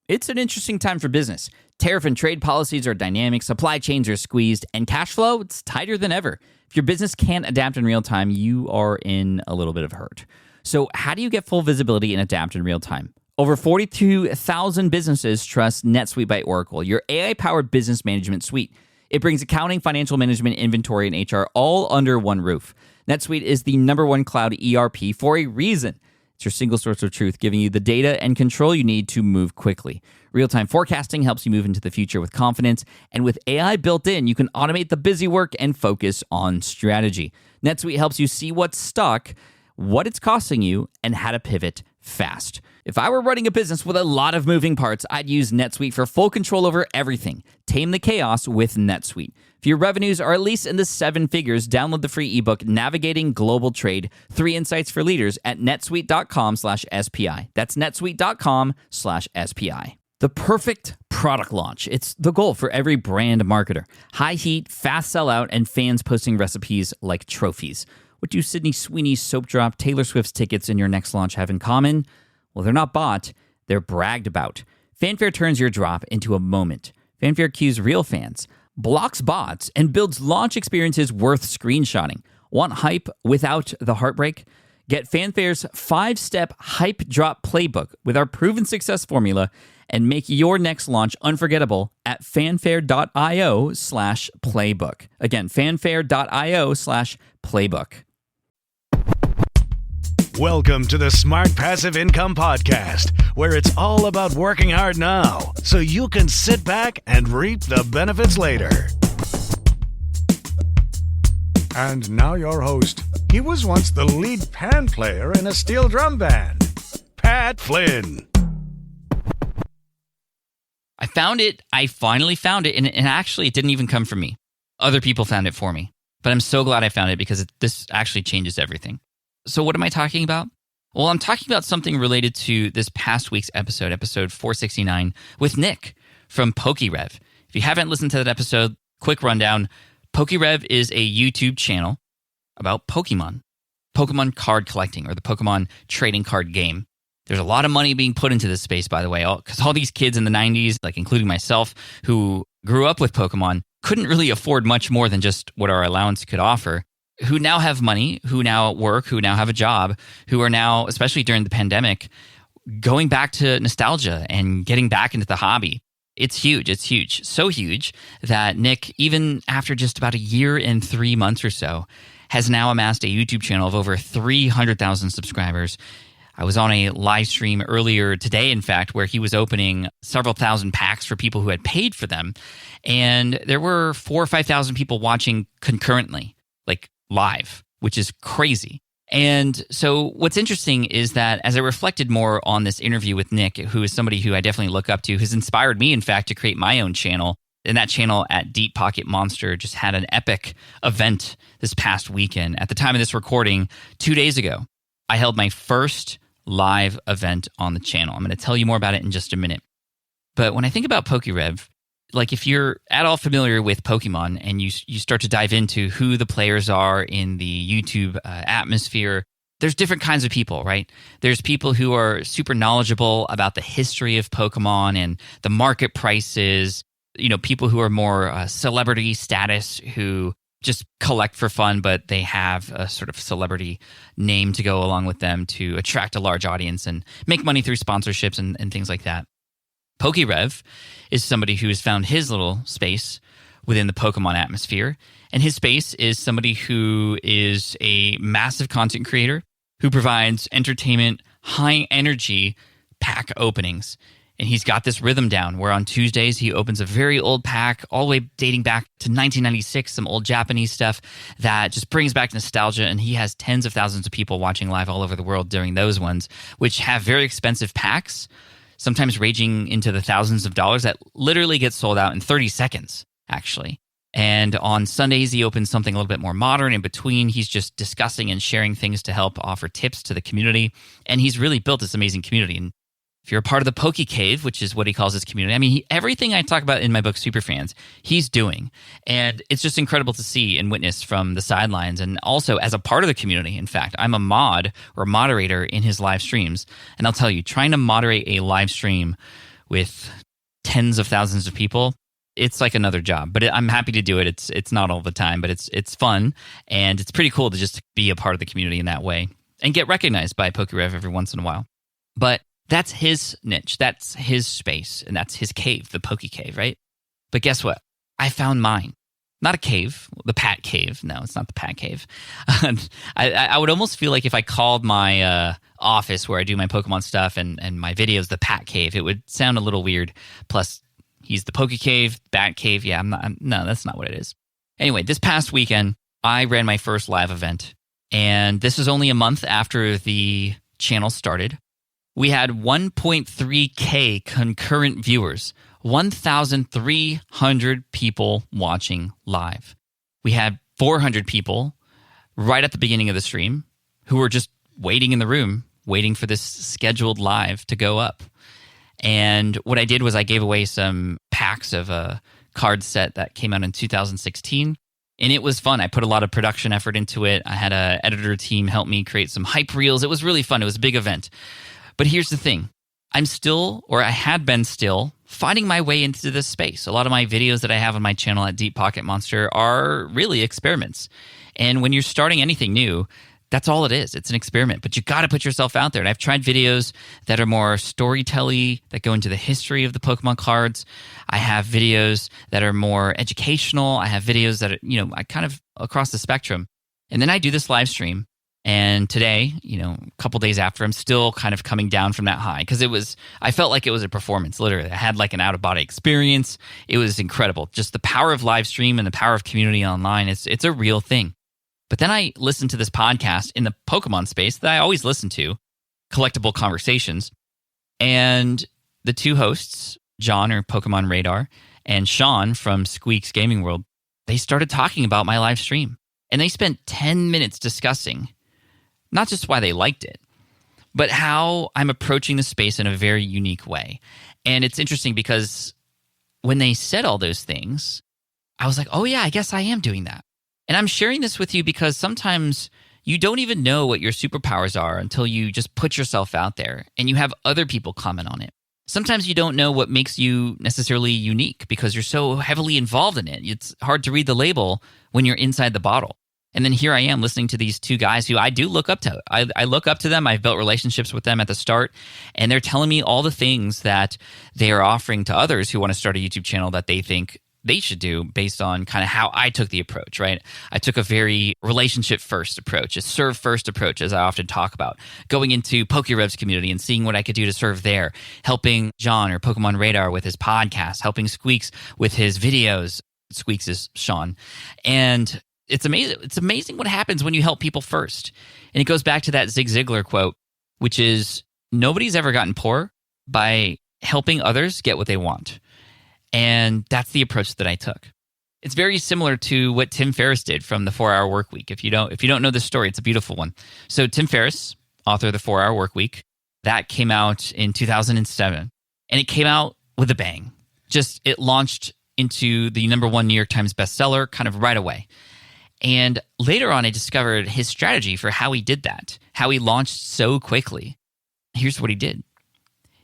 It's an interesting time for business. Tariff and trade policies are dynamic, supply chains are squeezed, and cash flow, it's tighter than ever. If your business can't adapt in real time, you are in a little bit of hurt. So how do you get full visibility and adapt in real time? Over 42,000 businesses trust NetSuite by Oracle, your AI-powered business management suite. It brings accounting, financial management, inventory, and HR all under one roof. NetSuite is the #1 cloud ERP for a reason. It's your single source of truth, giving you the data and control you need to move quickly. Real-time forecasting helps you move into the future with confidence, and with AI built in, you can automate the busy work and focus on strategy. NetSuite helps you see what's stuck, what it's costing you, and how to pivot fast. If I were running a business with a lot of moving parts, I'd use NetSuite for full control over everything. Tame the chaos with NetSuite. If your revenues are at least in the 7 figures, download the free ebook, Navigating Global Trade, 3 Insights for Leaders at netsuite.com/SPI. That's netsuite.com/SPI. The perfect product launch. It's the goal for every brand marketer. High heat, fast sellout, and fans posting recipes like trophies. What do Sydney Sweeney's soap drop, Taylor Swift's tickets, and your next launch have in common? Well, they're not bought, they're bragged about. Fanfare turns your drop into a moment. Fanfare cues real fans, blocks bots, and builds launch experiences worth screenshotting. Want hype without the heartbreak? Get Fanfare's 5-step hype drop playbook with our proven success formula and make your next launch unforgettable at fanfare.io/playbook. Again, fanfare.io/playbook. Welcome to the Smart Passive Income Podcast, where it's all about working hard now so you can sit back and reap the benefits later. And now your host. He was once the lead pan player in a steel drum band, Pat Flynn. I found it. I finally found it. And actually, it didn't even come from me. Other people found it for me. But I'm so glad I found it because this actually changes everything. So what am I talking about? Well, I'm talking about something related to this past week's episode 469, with Nick from PokeRev. If you haven't listened to that episode, quick rundown. PokeRev is a YouTube channel about Pokemon card collecting, or the Pokemon trading card game. There's a lot of money being put into this space, by the way, because all these kids in the 90s, like including myself, who grew up with Pokemon, couldn't really afford much more than just what our allowance could offer, who now have money, who now work, who now have a job, who are now, especially during the pandemic, going back to nostalgia and getting back into the hobby. It's huge. It's huge. So huge that Nick, even after just about a year and 3 months or so, has now amassed a YouTube channel of over 300,000 subscribers. I was on a live stream earlier today, in fact, where he was opening several thousand packs for people who had paid for them. And there were 4,000 or 5,000 people watching concurrently, like live, which is crazy. And so what's interesting is that as I reflected more on this interview with Nick, who is somebody who I definitely look up to, has inspired me, in fact, to create my own channel. And that channel at Deep Pocket Monster just had an epic event this past weekend. At the time of this recording, 2 days ago, I held my first live event on the channel. I'm going to tell you more about it in just a minute. But when I think about PokeRev, like if you're at all familiar with Pokemon and you start to dive into who the players are in the YouTube atmosphere, there's different kinds of people, right? There's people who are super knowledgeable about the history of Pokemon and the market prices, people who are more celebrity status, who just collect for fun, but they have a sort of celebrity name to go along with them to attract a large audience and make money through sponsorships and things like that. PokeRev is somebody who has found his little space within the Pokemon atmosphere. And his space is somebody who is a massive content creator who provides entertainment, high energy pack openings. And he's got this rhythm down where on Tuesdays he opens a very old pack all the way dating back to 1996, some old Japanese stuff that just brings back nostalgia. And he has tens of thousands of people watching live all over the world during those ones, which have very expensive packs, sometimes ranging into the thousands of dollars, that literally get sold out in 30 seconds, actually. And on Sundays, he opens something a little bit more modern. In between, he's just discussing and sharing things to help offer tips to the community. And he's really built this amazing community. And if you're a part of the Poke Cave, which is what he calls his community, I mean, everything I talk about in my book, Superfans, he's doing. And it's just incredible to see and witness from the sidelines, and also as a part of the community. In fact, I'm a mod or moderator in his live streams. And I'll tell you, trying to moderate a live stream with tens of thousands of people, it's like another job. But I'm happy to do it. It's not all the time, but it's fun, and it's pretty cool to just be a part of the community in that way and get recognized by PokeRev every once in a while. But that's his niche. That's his space, and that's his cave, the Poke Cave, right? But guess what? I found mine. Not a cave, the Pat Cave. No, it's not the Pat Cave. I would almost feel like if I called my office where I do my Pokemon stuff and my videos the Pat Cave, it would sound a little weird. Plus, he's the Poke Cave, Bat Cave. Yeah, no, that's not what it is. Anyway, this past weekend, I ran my first live event, and this was only a month after the channel started. We had 1.3K concurrent viewers, 1,300 people watching live. We had 400 people right at the beginning of the stream who were just waiting in the room, waiting for this scheduled live to go up. And what I did was I gave away some packs of a card set that came out in 2016. And it was fun. I put a lot of production effort into it. I had an editor team help me create some hype reels. It was really fun. It was a big event. But here's the thing. I'm still, or I had been still, finding my way into this space. A lot of my videos that I have on my channel at Deep Pocket Monster are really experiments. And when you're starting anything new, that's all it is. It's an experiment, but you got to put yourself out there. And I've tried videos that are more storytelling, that go into the history of the Pokemon cards. I have videos that are more educational. I have videos that are, I kind of across the spectrum. And then I do this live stream. And today, a couple days after, I'm still kind of coming down from that high because I felt like it was a performance, literally. I had like an out-of-body experience. It was incredible. Just the power of live stream and the power of community online, it's a real thing. But then I listened to this podcast in the Pokemon space that I always listen to, Collectible Conversations. And the two hosts, John or Pokemon Radar and Sean from Squeak's Gaming World, they started talking about my live stream. And they spent 10 minutes discussing not just why they liked it, but how I'm approaching the space in a very unique way. And it's interesting because when they said all those things, I was like, oh yeah, I guess I am doing that. And I'm sharing this with you because sometimes you don't even know what your superpowers are until you just put yourself out there and you have other people comment on it. Sometimes you don't know what makes you necessarily unique because you're so heavily involved in it. It's hard to read the label when you're inside the bottle. And then here I am listening to these two guys who I do look up to. I look up to them. I've built relationships with them at the start, and they're telling me all the things that they are offering to others who want to start a YouTube channel that they think they should do based on kind of how I took the approach, right? I took a very relationship-first approach, a serve-first approach, as I often talk about, going into PokeRev's community and seeing what I could do to serve there, helping John or Pokemon Radar with his podcast, helping Squeaks with his videos. Squeaks is Sean. And it's amazing. It's amazing what happens when you help people first. And it goes back to that Zig Ziglar quote, which is, nobody's ever gotten poor by helping others get what they want. And that's the approach that I took. It's very similar to what Tim Ferriss did from the 4-Hour Workweek. If you don't know this story, it's a beautiful one. So Tim Ferriss, author of the 4-Hour Workweek, that came out in 2007. And it came out with a bang. It launched into the #1 New York Times bestseller kind of right away. And later on, I discovered his strategy for how he did that, how he launched so quickly. Here's what he did.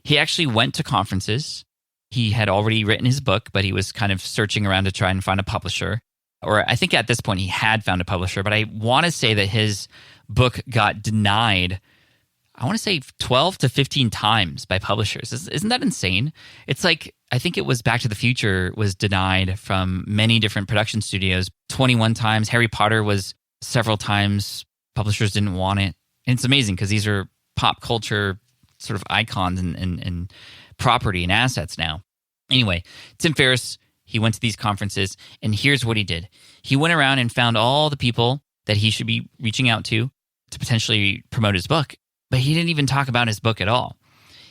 He actually went to conferences. He had already written his book, but he was kind of searching around to try and find a publisher. Or I think at this point he had found a publisher, but I want to say that his book got denied, I want to say 12 to 15 times by publishers. Isn't that insane? It's like, I think it was Back to the Future was denied from many different production studios 21 times. Harry Potter was several times. Publishers didn't want it. And it's amazing because these are pop culture sort of icons and property and assets now. Anyway, Tim Ferriss, he went to these conferences, and here's what he did. He went around and found all the people that he should be reaching out to potentially promote his book, but he didn't even talk about his book at all.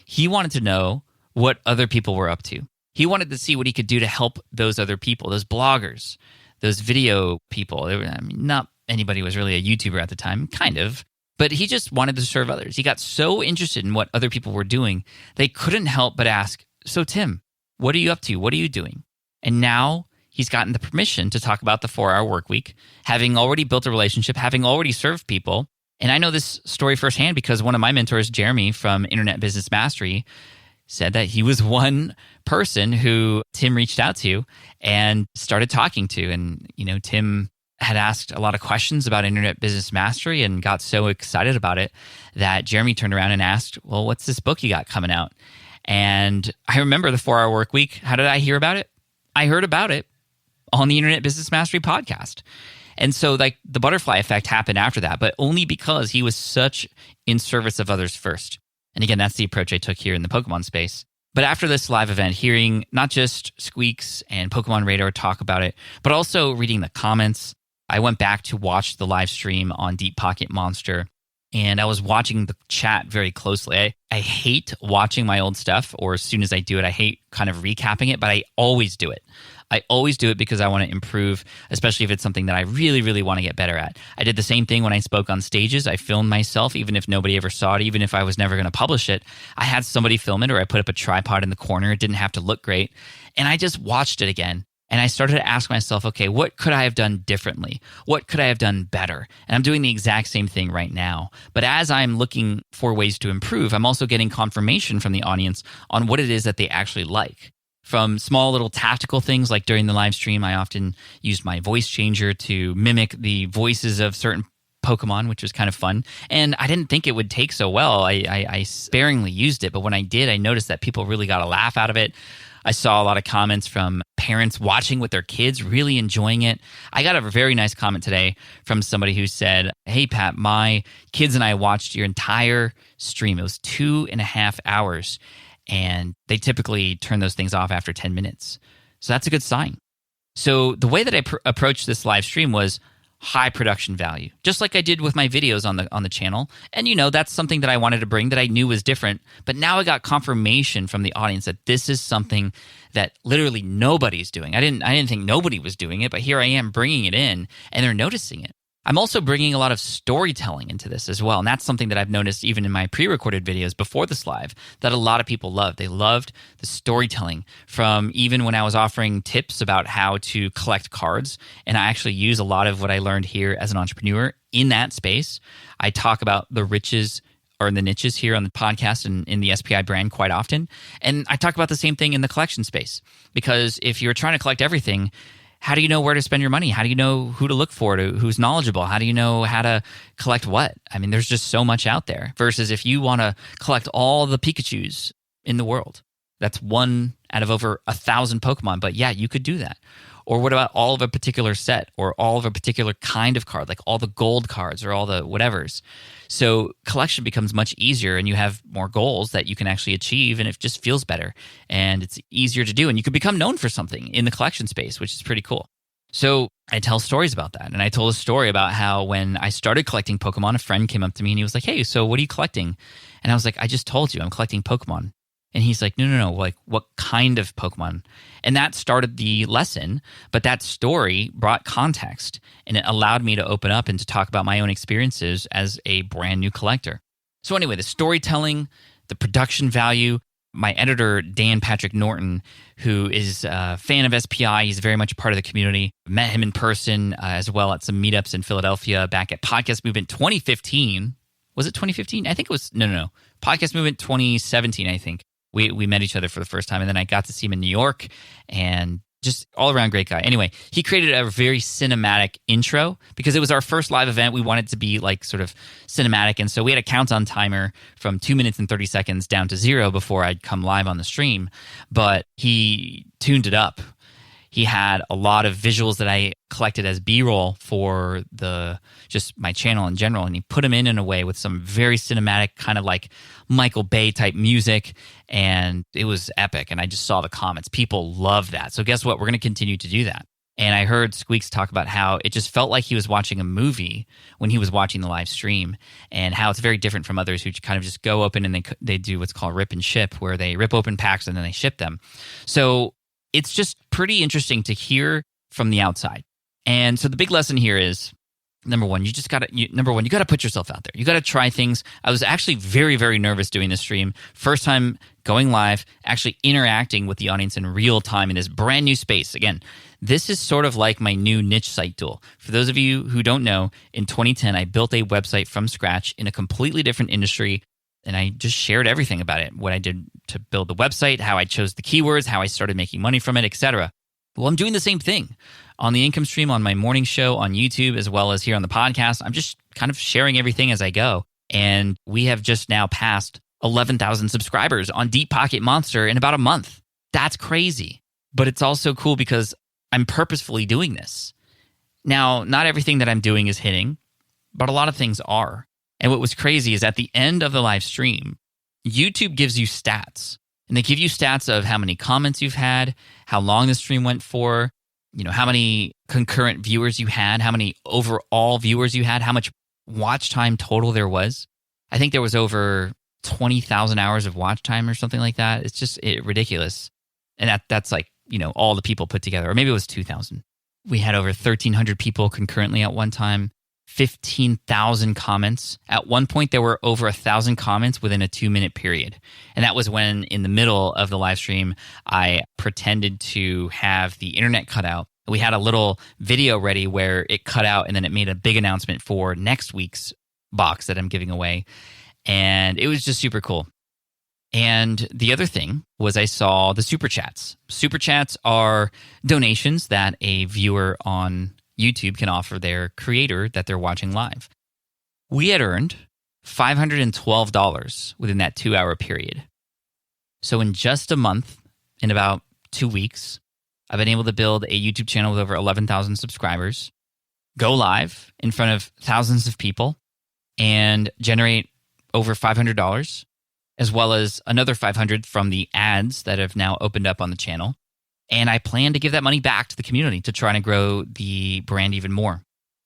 He wanted to know what other people were up to. He wanted to see what he could do to help those other people, those bloggers, those video people. Not anybody was really a YouTuber at the time, kind of, but he just wanted to serve others. He got so interested in what other people were doing, they couldn't help but ask, so Tim, what are you up to? What are you doing? And now he's gotten the permission to talk about the 4-Hour Workweek, having already built a relationship, having already served people. And I know this story firsthand because one of my mentors, Jeremy from Internet Business Mastery, said that he was one person who Tim reached out to and started talking to. And, Tim had asked a lot of questions about internet business mastery and got so excited about it that Jeremy turned around and asked, well, what's this book you got coming out? And I remember the 4-Hour Work Week. How did I hear about it? I heard about it on the Internet Business Mastery podcast. And so the butterfly effect happened after that, but only because he was such in service of others first. And again, that's the approach I took here in the Pokemon space. But after this live event, hearing not just Squeaks and Pokemon Radar talk about it, but also reading the comments, I went back to watch the live stream on Deep Pocket Monster, and I was watching the chat very closely. I hate watching my old stuff, or as soon as I do it, I hate kind of recapping it, but I always do it. I always do it because I want to improve, especially if it's something that I really, really want to get better at. I did the same thing when I spoke on stages. I filmed myself, even if nobody ever saw it, even if I was never going to publish it. I had somebody film it, or I put up a tripod in the corner. It didn't have to look great. And I just watched it again. And I started to ask myself, okay, what could I have done differently? What could I have done better? And I'm doing the exact same thing right now. But as I'm looking for ways to improve, I'm also getting confirmation from the audience on what it is that they actually like. From small little tactical things, like during the live stream, I often used my voice changer to mimic the voices of certain Pokemon, which was kind of fun. And I didn't think it would take so well. I sparingly used it, but when I did, I noticed that people really got a laugh out of it. I saw a lot of comments from parents watching with their kids, really enjoying it. I got a very nice comment today from somebody who said, hey, Pat, my kids and I watched your entire stream. It was 2.5 hours, and they typically turn those things off after 10 minutes. So that's a good sign. So the way that I approached this live stream was high production value, just like I did with my videos on the channel. And that's something that I wanted to bring that I knew was different. But now I got confirmation from the audience that this is something that literally nobody's doing. I didn't think nobody was doing it, but here I am bringing it in, and they're noticing it. I'm also bringing a lot of storytelling into this as well. And that's something that I've noticed even in my pre-recorded videos before this live that a lot of people loved. They loved the storytelling from even when I was offering tips about how to collect cards. And I actually use a lot of what I learned here as an entrepreneur in that space. I talk about the riches or the niches here on the podcast and in the SPI brand quite often. And I talk about the same thing in the collection space, because if you're trying to collect everything, how do you know where to spend your money? How do you know who to look for, who's knowledgeable? How do you know how to collect what? I mean, there's just so much out there. Versus if you want to collect all the Pikachus in the world, that's one out of over 1,000 Pokemon. But yeah, you could do that. Or what about all of a particular set, or all of a particular kind of card, like all the gold cards or all the whatevers? So collection becomes much easier, and you have more goals that you can actually achieve, and it just feels better, and it's easier to do, and you can become known for something in the collection space, which is pretty cool. So I tell stories about that, and I told a story about how when I started collecting Pokemon, a friend came up to me and he was like, hey, so what are you collecting? And I was like, I just told you, I'm collecting Pokemon. And he's like, no, like what kind of Pokemon? And that started the lesson, but that story brought context, and it allowed me to open up and to talk about my own experiences as a brand new collector. So anyway, the storytelling, the production value, my editor, Dan Patrick Norton, who is a fan of SPI, he's very much a part of the community. Met him in person as well at some meetups in Philadelphia back at Podcast Movement 2015. Was it 2015? I think it was, no. Podcast Movement 2017, I think. We met each other for the first time, and then I got to see him in New York, and just all-around great guy. Anyway, he created a very cinematic intro because it was our first live event. We wanted it to be like sort of cinematic, and so we had a countdown timer from 2 minutes and 30 seconds down to 0 before I'd come live on the stream, but he tuned it up. He had a lot of visuals that I collected as B-roll for just my channel in general, and he put them in a way with some very cinematic kind of like Michael Bay type music, and it was epic. And I just saw the comments. People love that. So guess what? We're going to continue to do that. And I heard Squeaks talk about how it just felt like he was watching a movie when he was watching the live stream, and how it's very different from others who kind of just go open and they do what's called rip and ship, where they rip open packs and then they ship them. So it's just pretty interesting to hear from the outside. And so the big lesson here is, number one, you got to put yourself out there. You got to try things. I was actually very, very nervous doing this stream. First time going live, actually interacting with the audience in real time in this brand new space. Again, this is sort of like my new niche site tool. For those of you who don't know, in 2010, I built a website from scratch in a completely different industry. And I just shared everything about it, what I did to build the website, how I chose the keywords, how I started making money from it, etc. Well, I'm doing the same thing on the income stream, on my morning show, on YouTube, as well as here on the podcast. I'm just kind of sharing everything as I go. And we have just now passed 11,000 subscribers on Deep Pocket Monster in about a month. That's crazy. But it's also cool because I'm purposefully doing this. Now, not everything that I'm doing is hitting, but a lot of things are. And what was crazy is at the end of the live stream, YouTube gives you stats. And they give you stats of how many comments you've had, how long the stream went for, how many concurrent viewers you had, how many overall viewers you had, how much watch time total there was. I think there was over 20,000 hours of watch time or something like that. It's just ridiculous. And that's like, all the people put together. Or maybe it was 2,000. We had over 1,300 people concurrently at one time. 15,000 comments. At one point, there were over 1,000 comments within a 2-minute period. And that was when, in the middle of the live stream, I pretended to have the internet cut out. We had a little video ready where it cut out, and then it made a big announcement for next week's box that I'm giving away. And it was just super cool. And the other thing was I saw the Super Chats. Super Chats are donations that a viewer on YouTube can offer their creator that they're watching live. We had earned $512 within that 2-hour period. So in just a month, in about 2 weeks, I've been able to build a YouTube channel with over 11,000 subscribers, go live in front of thousands of people, and generate over $500, as well as another $500 from the ads that have now opened up on the channel. And I plan to give that money back to the community to try to grow the brand even more.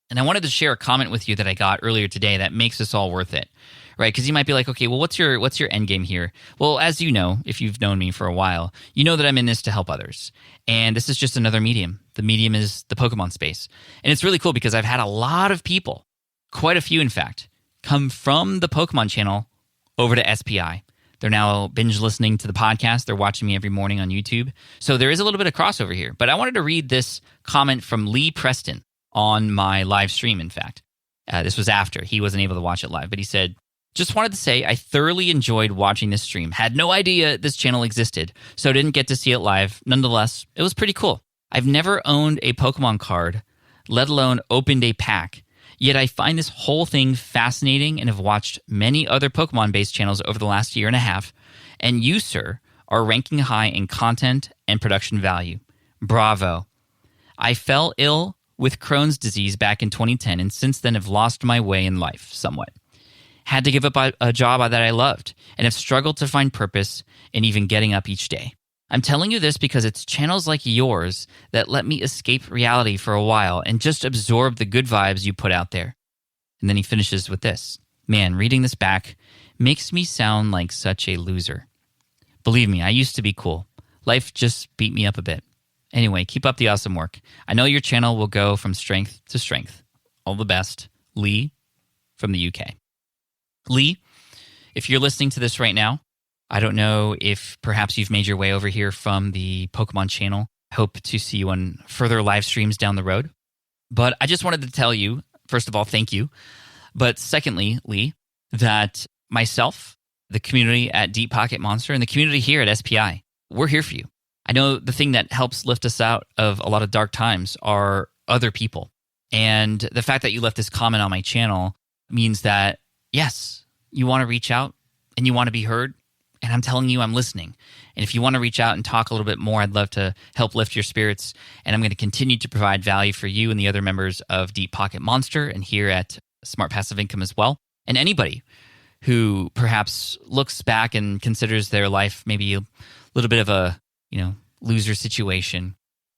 And I wanted to share a comment with you that I got earlier today that makes this all worth it, right? Because you might be like, okay, well, what's your end game here? Well, as you know, if you've known me for a while, you know that I'm in this to help others. And this is just another medium. The medium is the Pokemon space. And it's really cool because I've had a lot of people, quite a few in fact, come from the Pokemon channel over to SPI. They're now binge listening to the podcast. They're watching me every morning on YouTube. So there is a little bit of crossover here. But I wanted to read this comment from Lee Preston on my live stream, in fact. This was after. He wasn't able to watch it live. But he said, just wanted to say I thoroughly enjoyed watching this stream. Had no idea this channel existed, so didn't get to see it live. Nonetheless, it was pretty cool. I've never owned a Pokemon card, let alone opened a pack. Yet I find this whole thing fascinating and have watched many other Pokemon-based channels over the last year and a half. And you, sir, are ranking high in content and production value. Bravo. I fell ill with Crohn's disease back in 2010 and since then have lost my way in life somewhat. Had to give up a job that I loved and have struggled to find purpose in even getting up each day. I'm telling you this because it's channels like yours that let me escape reality for a while and just absorb the good vibes you put out there. And then he finishes with this. Man, reading this back makes me sound like such a loser. Believe me, I used to be cool. Life just beat me up a bit. Anyway, keep up the awesome work. I know your channel will go from strength to strength. All the best. Lee from the UK. Lee, if you're listening to this right now, I don't know if perhaps you've made your way over here from the Pokemon channel. I hope to see you on further live streams down the road. But I just wanted to tell you, first of all, thank you. But secondly, Lee, that myself, the community at Deep Pocket Monster, and the community here at SPI, we're here for you. I know the thing that helps lift us out of a lot of dark times are other people. And the fact that you left this comment on my channel means that, yes, you want to reach out and you want to be heard. And I'm telling you, I'm listening. And if you want to reach out and talk a little bit more, I'd love to help lift your spirits. And I'm going to continue to provide value for you and the other members of Deep Pocket Monster and here at Smart Passive Income as well. And anybody who perhaps looks back and considers their life maybe a little bit of a, loser situation,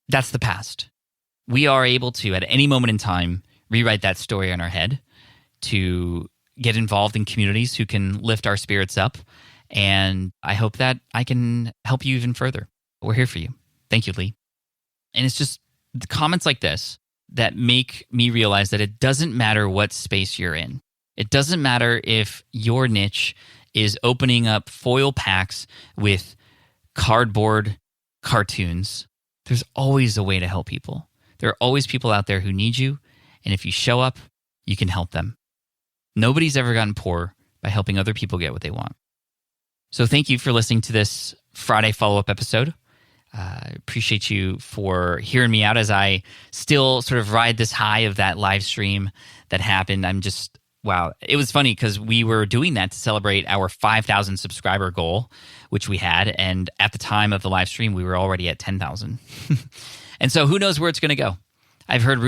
that's the past. We are able to, at any moment in time, rewrite that story in our head to get involved in communities who can lift our spirits up. And I hope that I can help you even further. We're here for you. Thank you, Lee. And it's just the comments like this that make me realize that it doesn't matter what space you're in. It doesn't matter if your niche is opening up foil packs with cardboard cartoons. There's always a way to help people. There are always people out there who need you. And if you show up, you can help them. Nobody's ever gotten poor by helping other people get what they want. So thank you for listening to this Friday follow-up episode. I appreciate you for hearing me out as I still sort of ride this high of that live stream that happened. Wow. It was funny because we were doing that to celebrate our 5,000 subscriber goal, which we had. And at the time of the live stream, we were already at 10,000. And so who knows where it's going to go? I've heard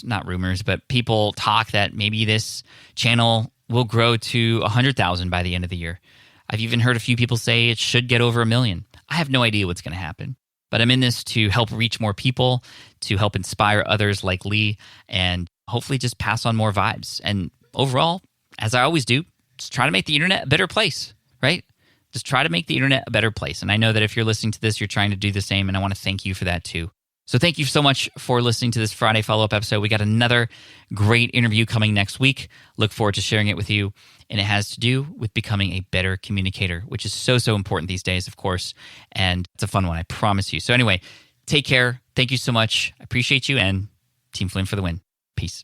not rumors, but people talk that maybe this channel will grow to 100,000 by the end of the year. I've even heard a few people say it should get over 1 million. I have no idea what's going to happen. But I'm in this to help reach more people, to help inspire others like Lee, and hopefully just pass on more vibes. And overall, as I always do, just try to make the internet a better place, right? Just try to make the internet a better place. And I know that if you're listening to this, you're trying to do the same, and I want to thank you for that too. So thank you so much for listening to this Friday follow-up episode. We got another great interview coming next week. Look forward to sharing it with you. And it has to do with becoming a better communicator, which is so, so important these days, of course. And it's a fun one, I promise you. So anyway, take care. Thank you so much. I appreciate you, and Team Flynn for the win. Peace.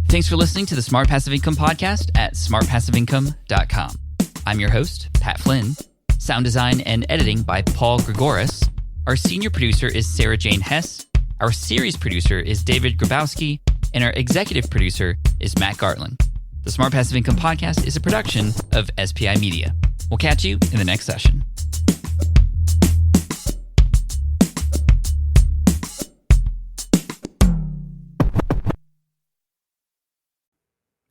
Thanks for listening to the Smart Passive Income podcast at smartpassiveincome.com. I'm your host, Pat Flynn. Sound design and editing by Paul Gregoris. Our senior producer is Sarah Jane Hess. Our series producer is David Grabowski. And our executive producer is Matt Gartland. The Smart Passive Income podcast is a production of SPI Media. We'll catch you in the next session.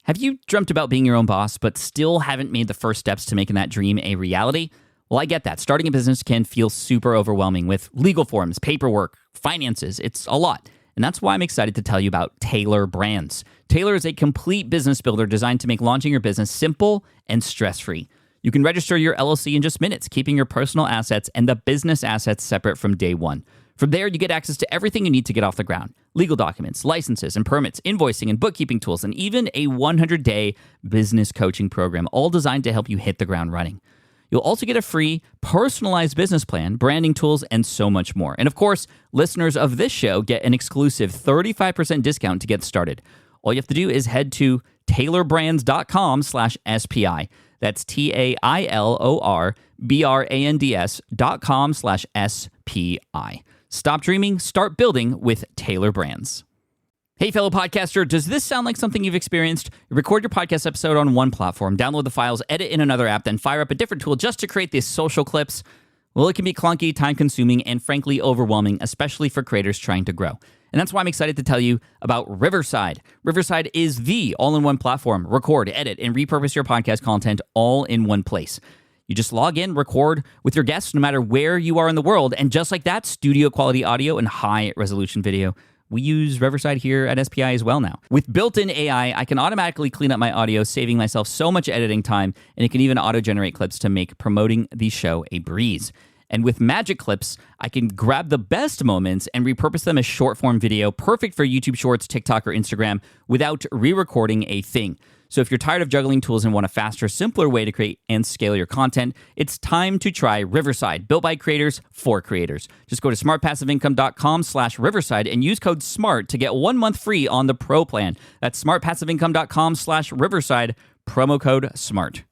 Have you dreamt about being your own boss, but still haven't made the first steps to making that dream a reality? Well, I get that. Starting a business can feel super overwhelming with legal forms, paperwork, finances. It's a lot. And that's why I'm excited to tell you about Taylor Brands. Taylor is a complete business builder designed to make launching your business simple and stress-free. You can register your LLC in just minutes, keeping your personal assets and the business assets separate from day one. From there, you get access to everything you need to get off the ground. Legal documents, licenses and permits, invoicing and bookkeeping tools, and even a 100-day business coaching program, all designed to help you hit the ground running. You'll also get a free, personalized business plan, branding tools, and so much more. And of course, listeners of this show get an exclusive 35% discount to get started. All you have to do is head to taylorbrands.com/SPI. That's TAILORBRANDS.com/SPI. Stop dreaming, start building with Taylor Brands. Hey, fellow podcaster, does this sound like something you've experienced? You record your podcast episode on one platform, download the files, edit in another app, then fire up a different tool just to create these social clips? Well, it can be clunky, time-consuming, and frankly overwhelming, especially for creators trying to grow. And that's why I'm excited to tell you about Riverside. Riverside is the all-in-one platform. Record, edit, and repurpose your podcast content all in one place. You just log in, record with your guests no matter where you are in the world, and just like that, studio-quality audio and high-resolution video. We use Riverside here at SPI as well now. With built-in AI, I can automatically clean up my audio, saving myself so much editing time, and it can even auto-generate clips to make promoting the show a breeze. And with Magic Clips, I can grab the best moments and repurpose them as short-form video, perfect for YouTube Shorts, TikTok, or Instagram, without re-recording a thing. So if you're tired of juggling tools and want a faster, simpler way to create and scale your content, it's time to try Riverside, built by creators for creators. Just go to smartpassiveincome.com/Riverside and use code SMART to get 1 month free on the Pro plan. That's smartpassiveincome.com/Riverside, promo code SMART.